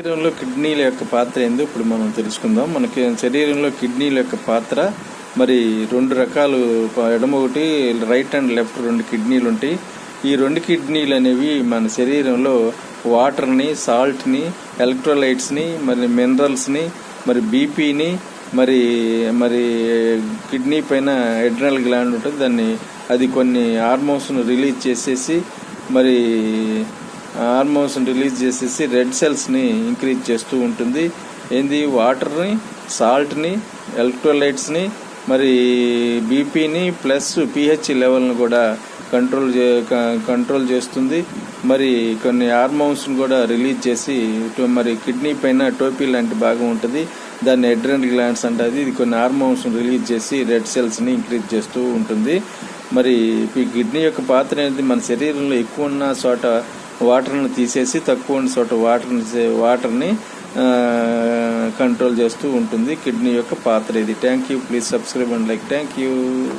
శరీరంలో కిడ్నీల యొక్క పాత్ర ఏందో ఇప్పుడు మనం తెలుసుకుందాం. మనకి శరీరంలో కిడ్నీల యొక్క పాత్ర మరి రెండు రకాలు, ఎడమ ఒకటి, రైట్ అండ్ లెఫ్ట్ రెండు కిడ్నీలు ఉంటాయి. ఈ రెండు కిడ్నీలు అనేవి మన శరీరంలో వాటర్ని, సాల్ట్ని, ఎలక్ట్రోలైట్స్ని, మరి మినరల్స్ని, మరి బీపీని, మరి మరి కిడ్నీ పైన ఎడ్రినల్ గ్లాండ్ ఉంటుంది, అది కొన్ని హార్మోన్స్ను రిలీజ్ చేసేసి రెడ్ సెల్స్ని ఇంక్రీజ్ చేస్తూ ఉంటుంది. వాటర్ని, సాల్ట్ని, ఎలక్ట్రోలైట్స్ని, మరి బీపీని ప్లస్ పిహెచ్ లెవెల్ని కూడా కంట్రోల్ చేస్తుంది. మరి కొన్ని హార్మోన్స్ని కూడా రిలీజ్ చేసి మరి కిడ్నీ పైన టోపీ లాంటి భాగం ఉంటుంది, దాన్ని ఎడ్రినల్ గ్లాండ్స్ అంటుంది. ఇది కొన్ని హార్మోన్స్ని రిలీజ్ చేసి రెడ్ సెల్స్ని ఇంక్రీజ్ చేస్తూ ఉంటుంది. మరి ఈ కిడ్నీ యొక్క పాత్ర అనేది మన శరీరంలో ఎక్కువ ఉన్న చోట వాటర్ని తీసేసి తక్కువ ఉన్న చోట వాటర్ని కంట్రోల్ చేస్తూ ఉంటుంది. కిడ్నీ యొక్క పాత్ర ఇది. Thank you. Please subscribe and like. Thank you.